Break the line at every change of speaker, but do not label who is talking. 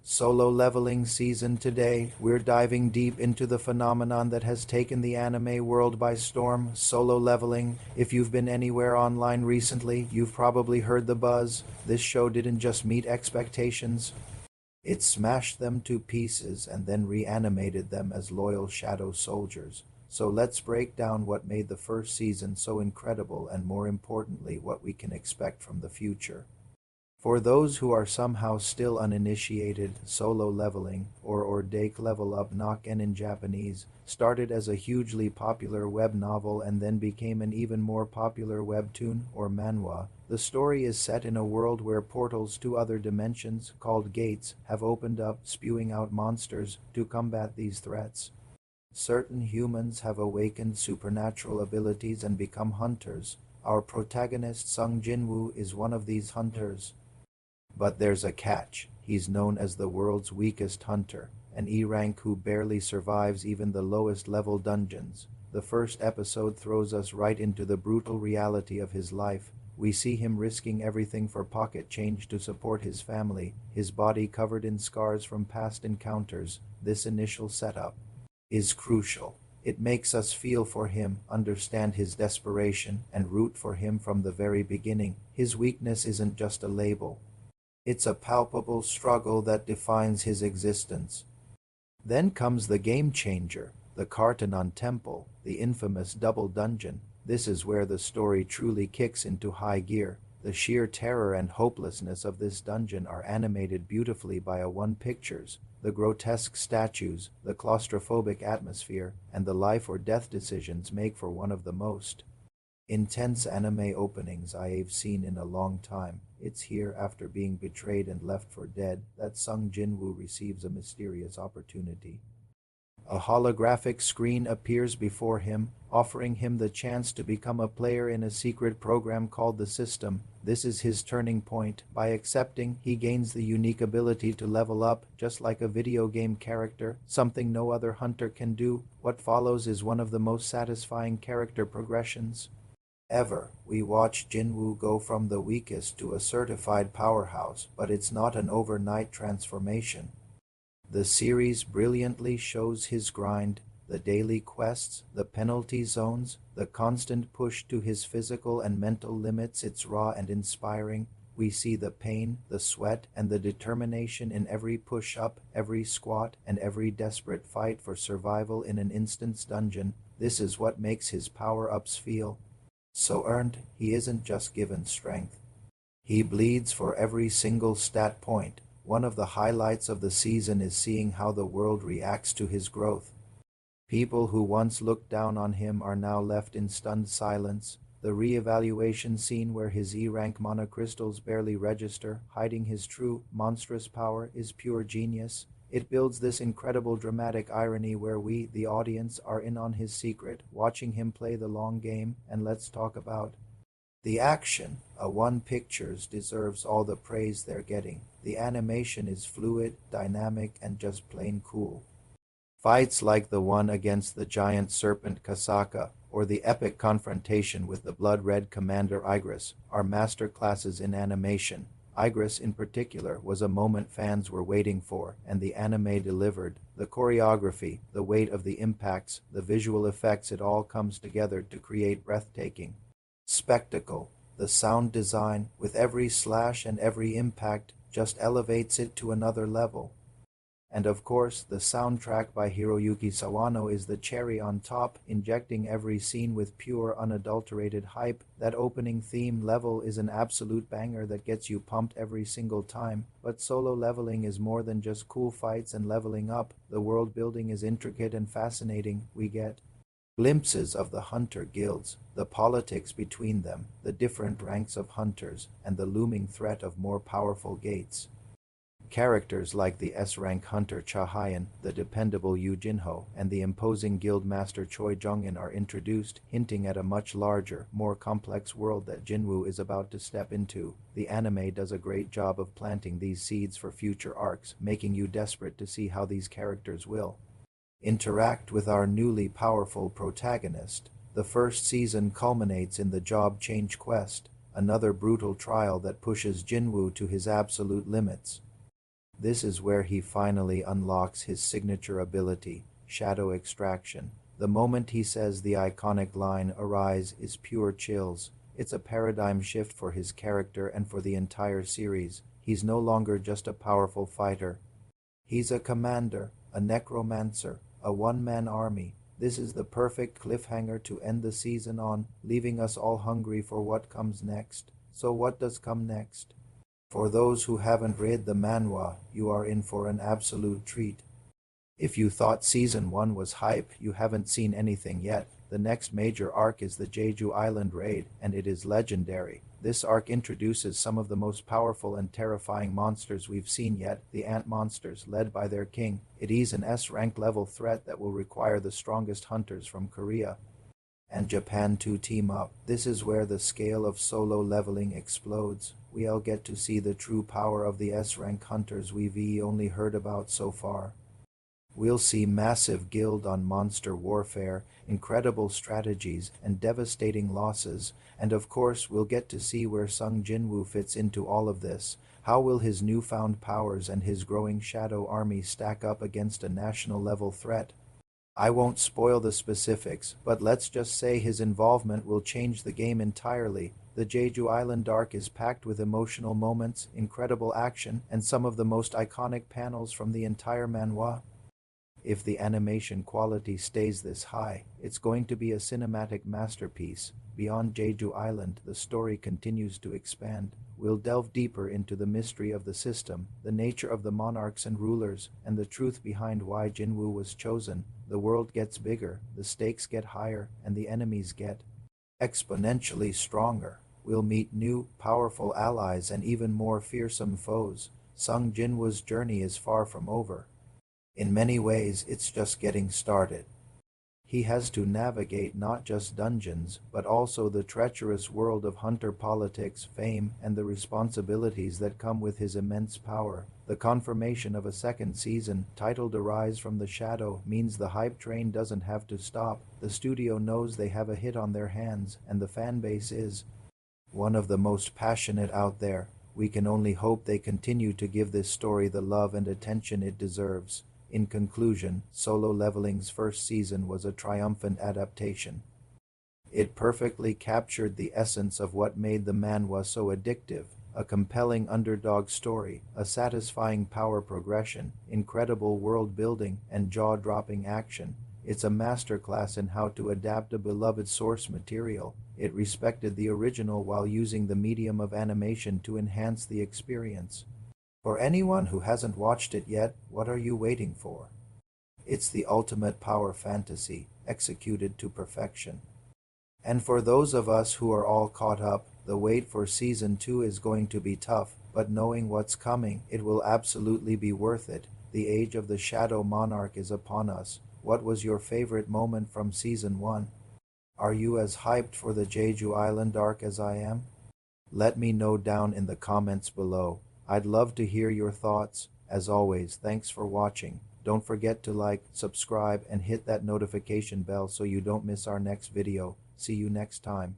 Solo Leveling Season. Today, we're diving deep into the phenomenon that has taken the anime world by storm, solo leveling. If you've been anywhere online recently, you've probably heard the buzz. This show didn't just meet expectations, it smashed them to pieces and then reanimated them as loyal shadow soldiers. So let's break down what made the first season so incredible and, more importantly, what we can expect from the future. For those who are somehow still uninitiated, Solo Leveling, or Dake Level Up Nokken in Japanese, started as a hugely popular web novel and then became an even more popular webtoon, or manhwa. The story is set in a world where portals to other dimensions, called gates, have opened up, spewing out monsters to combat these threats. Certain humans have awakened supernatural abilities and become hunters. Our protagonist, Sung Jin-Woo, is one of these hunters. But there's a catch. He's known as the world's weakest hunter, an E-rank who barely survives even the lowest level dungeons. The first episode throws us right into the brutal reality of his life. We see him risking everything for pocket change to support his family, his body covered in scars from past encounters. This initial setup is crucial. It makes us feel for him, understand his desperation, and root for him from the very beginning. His weakness isn't just a label. It's a palpable struggle that defines his existence. Then comes the game changer, the Kartanon Temple, the infamous double dungeon. This is where the story truly kicks into high gear. The sheer terror and hopelessness of this dungeon are animated beautifully by A1 Pictures. The grotesque statues, the claustrophobic atmosphere, and the life or death decisions make for one of the most intense anime openings I've seen in a long time. It's here, after being betrayed and left for dead, that Sung Jin-Woo receives a mysterious opportunity. A holographic screen appears before him, offering him the chance to become a player in a secret program called the System. This is his turning point. By accepting, he gains the unique ability to level up, just like a video game character, something no other hunter can do. What follows is one of the most satisfying character progressions ever. We watch Jin-Woo go from the weakest to a certified powerhouse, but it's not an overnight transformation. The series brilliantly shows his grind, the daily quests, the penalty zones, the constant push to his physical and mental limits. It's raw and inspiring. We see the pain, the sweat, and the determination in every push-up, every squat, and every desperate fight for survival in an instance dungeon. This is what makes his power-ups feel so earned. He isn't just given strength. He bleeds for every single stat point. One of the highlights of the season is seeing how the world reacts to his growth. People who once looked down on him are now left in stunned silence. The re-evaluation scene where his E-rank monocrystals barely register, hiding his true, monstrous power, is pure genius. It builds this incredible dramatic irony where we, the audience, are in on his secret, watching him play the long game. And let's talk about the action. A1 Pictures deserves all the praise they're getting. The animation is fluid, dynamic, and just plain cool. Fights like the one against the giant serpent Kasaka, or the epic confrontation with the blood-red Commander Igris, are masterclasses in animation. Igris, in particular, was a moment fans were waiting for, and the anime delivered. The choreography, the weight of the impacts, the visual effects, it all comes together to create breathtaking spectacle. The sound design, with every slash and every impact, just elevates it to another level. And of course, the soundtrack by Hiroyuki Sawano is the cherry on top, injecting every scene with pure, unadulterated hype. That opening theme level is an absolute banger that gets you pumped every single time. But Solo Leveling is more than just cool fights and leveling up. The world building is intricate and fascinating. We get glimpses of the hunter guilds, the politics between them, the different ranks of hunters, and the looming threat of more powerful gates. Characters like the S-rank hunter Cha Hyan, the dependable Yu Jinho, and the imposing guild master Choi Jong-in are introduced, hinting at a much larger, more complex world that Jinwoo is about to step into. The anime does a great job of planting these seeds for future arcs, making you desperate to see how these characters will interact with our newly powerful protagonist. The first season culminates in the job change quest, another brutal trial that pushes Jinwoo to his absolute limits. This is where he finally unlocks his signature ability, Shadow Extraction. The moment he says the iconic line, "Arise," is pure chills. It's a paradigm shift for his character and for the entire series. He's no longer just a powerful fighter. He's a commander, a necromancer, a one-man army. This is the perfect cliffhanger to end the season on, leaving us all hungry for what comes next. So what does come next? For those who haven't read the manhwa, you are in for an absolute treat. If you thought Season 1 was hype, you haven't seen anything yet. The next major arc is the Jeju Island raid, and it is legendary. This arc introduces some of the most powerful and terrifying monsters we've seen yet, the ant monsters, led by their king. It is an S-rank level threat that will require the strongest hunters from Korea and Japan to team up. This is where the scale of solo leveling explodes. We'll get to see the true power of the S-rank hunters we've only heard about so far. We'll see massive guild-on-monster warfare, incredible strategies, and devastating losses. And of course, we'll get to see where Sung Jin-Woo fits into all of this. How will his newfound powers and his growing shadow army stack up against a national-level threat? I won't spoil the specifics, but let's just say his involvement will change the game entirely. The Jeju Island arc is packed with emotional moments, incredible action, and some of the most iconic panels from the entire manhwa. If the animation quality stays this high, it's going to be a cinematic masterpiece. Beyond Jeju Island, the story continues to expand. We'll delve deeper into the mystery of the system, the nature of the monarchs and rulers, and the truth behind why Jin-Woo was chosen. The world gets bigger, the stakes get higher, and the enemies get exponentially stronger. We'll meet new, powerful allies and even more fearsome foes. Sung Jin-Woo's journey is far from over. In many ways, it's just getting started. He has to navigate not just dungeons, but also the treacherous world of hunter politics, fame, and the responsibilities that come with his immense power. The confirmation of a second season, titled Arise from the Shadow, means the hype train doesn't have to stop. The studio knows they have a hit on their hands, and the fanbase is one of the most passionate out there. We can only hope they continue to give this story the love and attention it deserves. In conclusion, Solo Leveling's first season was a triumphant adaptation. It perfectly captured the essence of what made the manhwa so addictive: a compelling underdog story, a satisfying power progression, incredible world building, and jaw-dropping action. It's a masterclass in how to adapt a beloved source material. It respected the original while using the medium of animation to enhance the experience. For anyone who hasn't watched it yet, what are you waiting for? It's the ultimate power fantasy, executed to perfection. And for those of us who are all caught up, the wait for Season 2 is going to be tough, but knowing what's coming, it will absolutely be worth it. The age of the Shadow Monarch is upon us. What was your favorite moment from Season 1? Are you as hyped for the Jeju Island arc as I am? Let me know down in the comments below. I'd love to hear your thoughts. As always, thanks for watching. Don't forget to like, subscribe, and hit that notification bell so you don't miss our next video. See you next time.